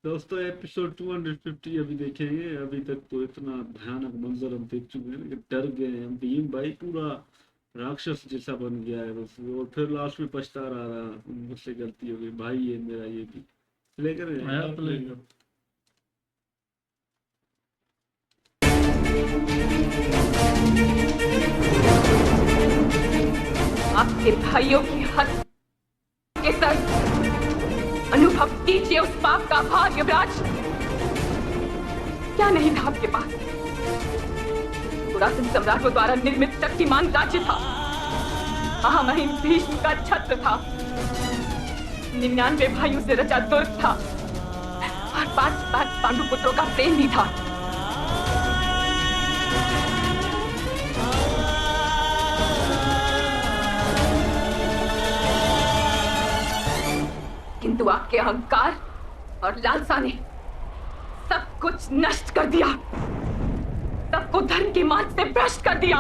दोस्तों एपिसोड 250 अभी देखेंगे। अभी तक तो इतना भयानक मंजर हम देख चुके हैं कि डर गए हैं। भीम भाई पूरा राक्षस जैसा बन गया है बस, और फिर लास्ट में पछता रहा मुझसे गलती हो गई भाई, ये मेरा ये भी प्ले करें यार, प्ले कर। आपके भाइयों की हत्या के सर अनुभव कीजिए उस पाप का भार युवराज। क्या नहीं था आपके पास? पुरातन सम्राटों द्वारा निर्मित शक्तिमान राज्य था, महामहिम भीष्म का छत्र था, 99 भाइयों से रचा दुर्ग था, और 5 पांडु पुत्रों का प्रेम भी था। किंतु आपके अहंकार और लालसा ने सब कुछ नष्ट कर दिया, सबको धर्म के मार्ग से भ्रष्ट कर दिया।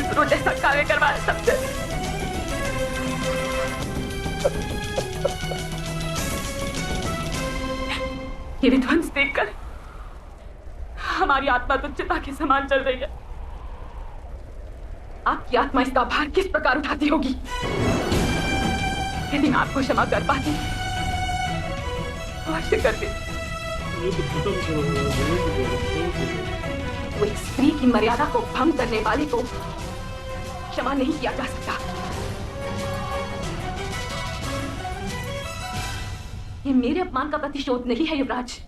असुरों जैसा कार्य करवाया सबसे। ये विध्वंस देखकर हमारी आत्मा तो चिता के समान जल रही है। आपकी आत्मा इसका भार किस प्रकार उठाती होगी? यदि मैं आपको क्षमा कर पाती तो अवश्य करती। ये तो खत्म करो यार। वो एक स्त्री की मर्यादा को भंग करने वाले को क्षमा नहीं किया जा सकता। ये मेरे अपमान का प्रतिशोध नहीं है युवराज,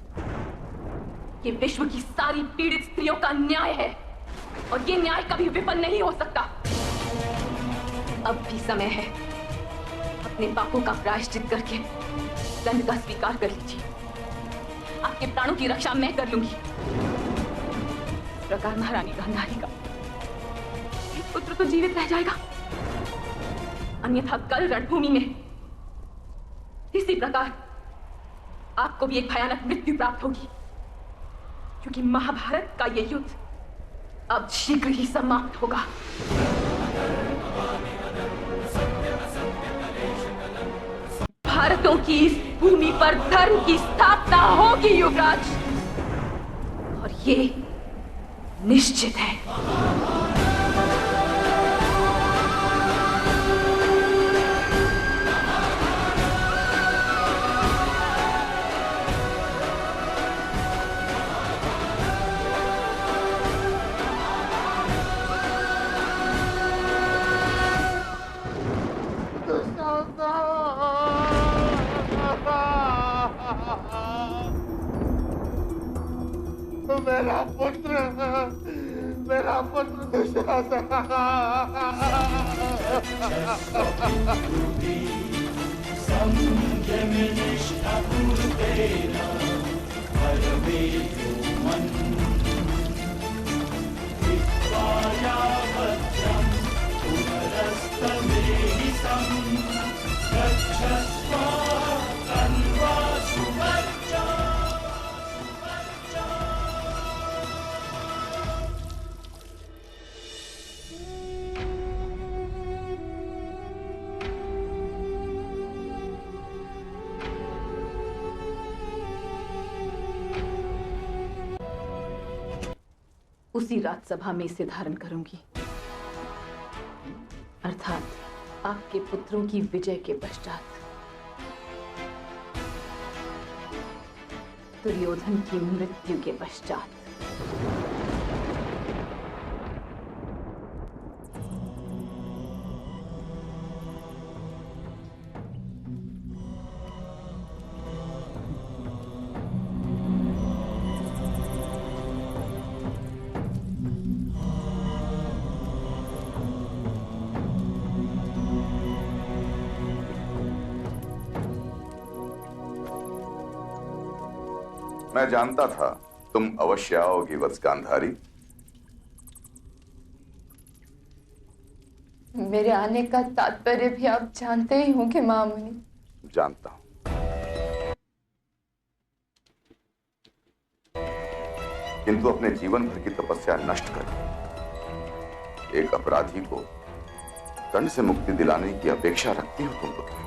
ये विश्व की सारी पीड़ित स्त्रियों का न्याय है, और ये न्याय कभी विफल नहीं हो सकता। अब भी समय है, अपने पापों का प्रायश्चित करके दंड का स्वीकार कर लीजिए। आपके प्राणों की रक्षा मैं कर लूंगी। इस प्रकार महारानी गांधारी का एक पुत्र तो जीवित रह जाएगा, अन्यथा कल रणभूमि में इसी प्रकार आपको भी एक भयानक मृत्यु प्राप्त होगी, क्योंकि महाभारत का ये युद्ध अब शीघ्र ही समाप्त होगा। भारतों की इस भूमि पर धर्म की स्थापना होगी युवराज, और ये निश्चित है। मेरा पुत्र, मेरा पुत्र दुशासन। उसी रात सभा में इसे धारण करूंगी, अर्थात आपके पुत्रों की विजय के पश्चात। दुर्योधन की मृत्यु के पश्चात। मैं जानता था तुम अवश्य आओगी वत्स गांधारी। मेरे आने का तात्पर्य भी आप जानते ही होंगे महामुनि। जानता हूं, किंतु अपने जीवन भर की तपस्या नष्ट कर एक अपराधी को दंड से मुक्ति दिलाने की अपेक्षा रखती हो तुम पुत्री?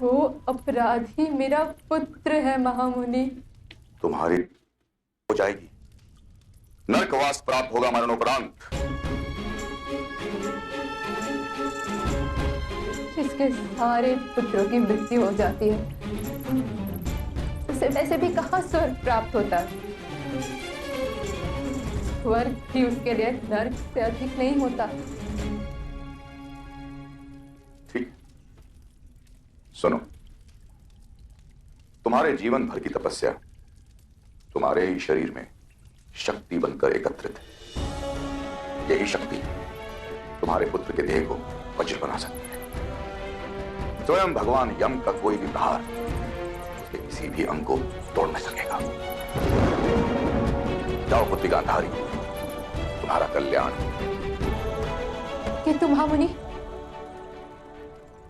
वो अपराधी मेरा पुत्र है महामुनि। तुम्हारी हो जाएगी, नरकवास प्राप्त होगा मरणोपरांत। जिसके सारे पुत्रों की मृत्यु हो जाती है उसे वैसे भी कहाँ स्वर्ग प्राप्त होता है। स्वर्ग भी उसके लिए नर्क से अधिक नहीं होता। ठीक, सुनो, तुम्हारे जीवन भर की तपस्या तुम्हारे ही शरीर में शक्ति बनकर एकत्रित है। यही शक्ति तुम्हारे पुत्र के देह को वज्र बना सकती है। स्वयं भगवान यम का कोई भी प्रहार उसके किसी भी अंग को तोड़ नहीं सकेगा। जाओ पुत्री गांधारी, तुम्हारा कल्याण। किंतु महामुनि,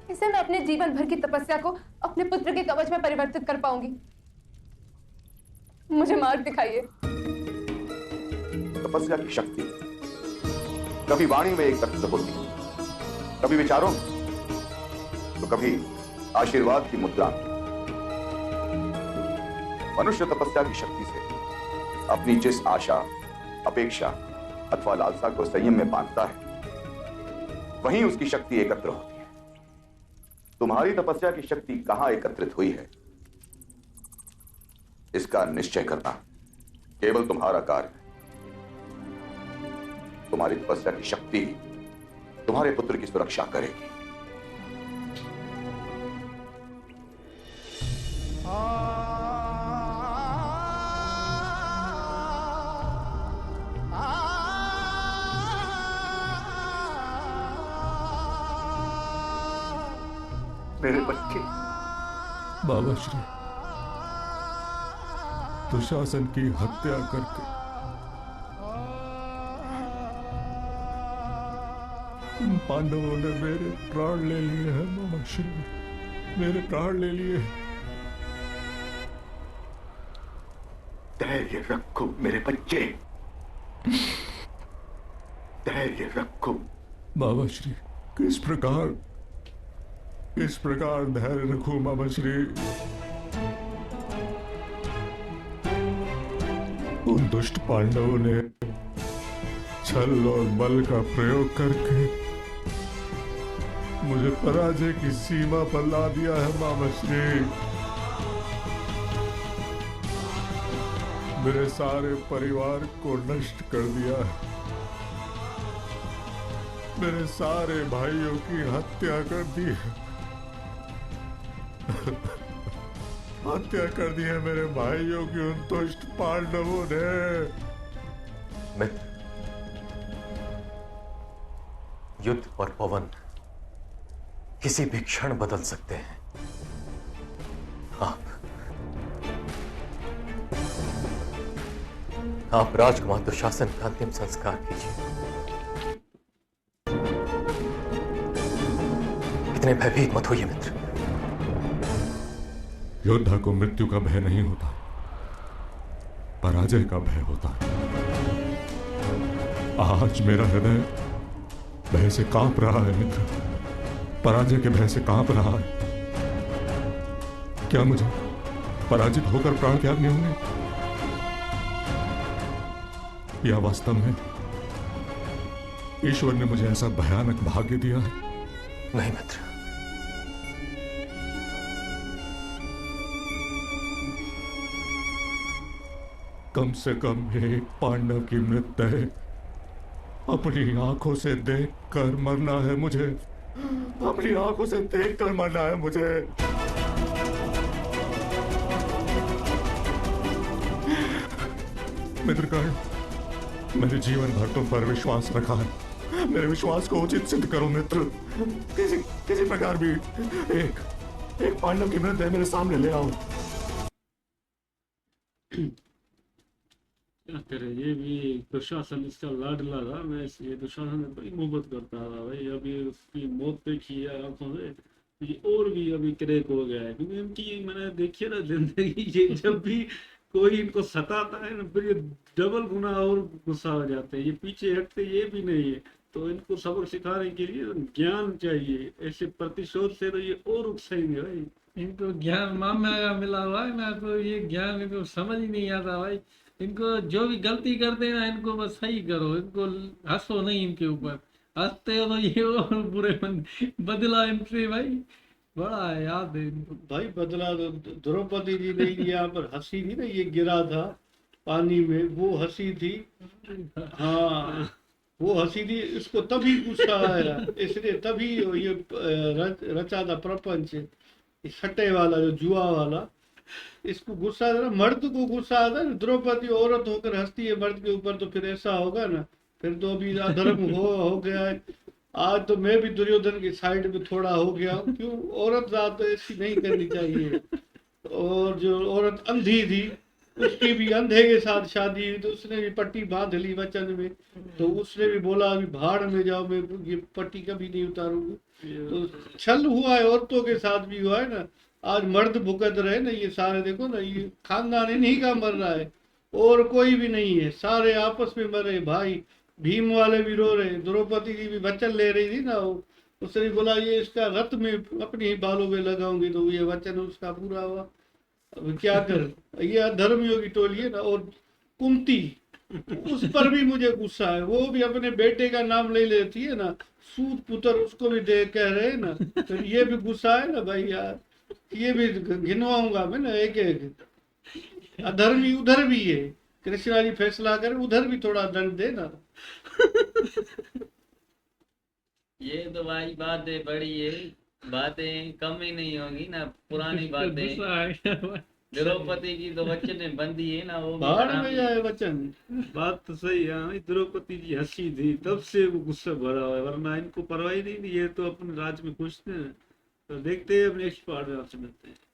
कैसे मैं अपने जीवन भर की तपस्या को अपने पुत्र के कवच में परिवर्तित कर पाऊंगी? मुझे मार्ग दिखाइए। तपस्या की शक्ति कभी वाणी में एकत्र होती है, कभी विचारों में, तो कभी आशीर्वाद की मुद्रा में। मनुष्य तपस्या की शक्ति से अपनी जिस आशा, अपेक्षा अथवा लालसा को संयम में बांधता है, वहीं उसकी शक्ति एकत्र होती है। तुम्हारी तपस्या की शक्ति कहां एकत्रित हुई है, इसका निश्चय करना केवल तुम्हारा कार्य है। तुम्हारी तपस्या की शक्ति ही तुम्हारे पुत्र की सुरक्षा करेगी। मेरे बच्चे। बाबा श्री, दुशासन की हत्या करके इन पांडवों ने मेरे प्राण ले लिए हैं। बाबा श्री, मेरे प्राण ले लिए। धैर्य रखो मेरे बच्चे, धैर्य रखो। बाबा श्री, किस प्रकार धैर्य रखूं बाबा श्री? उन दुष्ट पांडवों ने छल और बल का प्रयोग करके मुझे पराजय की सीमा पर ला दिया है बाबा श्री। मेरे सारे परिवार को नष्ट कर दिया है। मेरे सारे भाइयों की हत्या कर दी है। हत्या कर दी है मेरे भाइयों की उन दुष्ट पांडवों ने। मित्र, युद्ध और पवन किसी भी क्षण बदल सकते हैं। आप राजकुमार दुशासन का अंतिम संस्कार कीजिए। इतने भयभीत मत होइए मित्र। योद्धा को मृत्यु का भय नहीं होता, पराजय का भय होता है। आज मेरा हृदय भय से कांप रहा है मित्र, पराजय के भय से कांप रहा है। क्या मुझे पराजित होकर प्राण त्यागने होंगे, या वास्तव में ईश्वर ने मुझे ऐसा भयानक भाग्य दिया है? नहीं मित्र, कम से कम एक पांडव की मृत्यु अपनी आंखों से देखकर मरना है मुझे। अपनी आंखों से देखकर मरना है मुझे। मित्रगण, मैंने जीवन भर तुम पर विश्वास रखा है। मेरे विश्वास को उचित सिद्ध करो मित्र। किसी प्रकार भी एक पांडव की मृत्यु मेरे सामने ले आओ। क्या करे, ये भी दुशासन इसका लाडला था। मैं ये दुशासन से बड़ी मोहब्बत करता था भाई। अभी उसकी मौत देखी है आंखों से, ये और भी अभी क्रेक हो गया है। क्योंकि इनकी मैंने देखी है ना जिंदगी, ये जब भी कोई इनको सताता है ना, फिर ये डबल गुना और गुस्सा हो जाते हैं, ये पीछे हटते ये भी नहीं है। तो इनको सबक सिखाने के लिए ज्ञान चाहिए, ऐसे प्रतिशोध से तो ये और उकसाएंगे भाई। इनको ज्ञान मामा का मिला हुआ है ना, तो ये ज्ञान इनको समझ ही नहीं आता भाई। इनको जो भी गलती करते हैं ना, इनको बस सही करो, इनको हंसो नहीं इनके ऊपर। हंसते हो तो ये और बुरे बदला इनसे भाई बड़ा है, याद है इनको। भाई बदला तो द्रौपदी जी ने यहाँ पर हंसी थी ना, ये गिरा था पानी में, वो हंसी थी। हाँ वो हंसी थी, इसको तभी गुस्सा आया, इसलिए तभी ये रचा था प्रपंच, सट्टे वाला जो जुआ वाला, इसको गुस्सा आता है। मर्द को गुस्सा आता है, द्रौपदी औरत होकर हंसती है मर्द के ऊपर, तो फिर ऐसा होगा ना, फिर तो अभी अधर्म हो गया है। आज तो मैं भी दुर्योधन की साइड में थोड़ा हो गया हूँ, क्यों औरत जात तो ऐसी नहीं करनी चाहिए। और जो औरत अंधी थी, उसकी भी अंधे के साथ शादी हुई, तो उसने भी पट्टी बांध ली वचन में, तो उसने भी बोला अभी भाड़ में जाओ, मैं ये पट्टी कभी नहीं उतारूंगी। तो छल हुआ है, औरतों के साथ भी हुआ है ना। आज मर्द भुगत रहे ना, ये सारे देखो ना, ये खानदान इन्हीं का मर रहा है और कोई भी नहीं है, सारे आपस में मर रहे भाई। भीम वाले भी रो रहे, द्रौपदी जी भी वचन ले रही थी ना, उसने भी बोला ये इसका रथ में अपने ही बालों में लगाऊंगी, तो ये वचन उसका पूरा हुआ। अब क्या कर, ये अधर्मियों की टोली है ना। और कुंती, उस पर भी मुझे गुस्सा है, वो भी अपने बेटे का नाम ले लेती है ना, सूत पुत्र उसको भी दे कह रहे हैं ना, तो ये भी गुस्सा है ना भाई यार, ये भी गिनवाऊंगा मैं ना एक एक। अधर्मी उधर भी है, कृष्णा जी फैसला करे उधर भी थोड़ा दंड दे ना। ये तो भाई बातें बड़ी है, बातें कम ही नहीं होगी ना, पुरानी बातें। गुस्सा आ गया भाई। द्रौपदी की तो वचन में बंदी है ना, वो भी भाड़ हराम में है। जाए वचन। बात तो सही है भाई, द्रौपदी जी हंसी थी तब से वो गुस्सा भरा हुआ है, वरना इनको परवाह ही नहीं थी, ये तो अपने राज्य में खुश थे। तो देखते हैं अब नेक्स्ट पार्ट में आपसे मिलते हैं।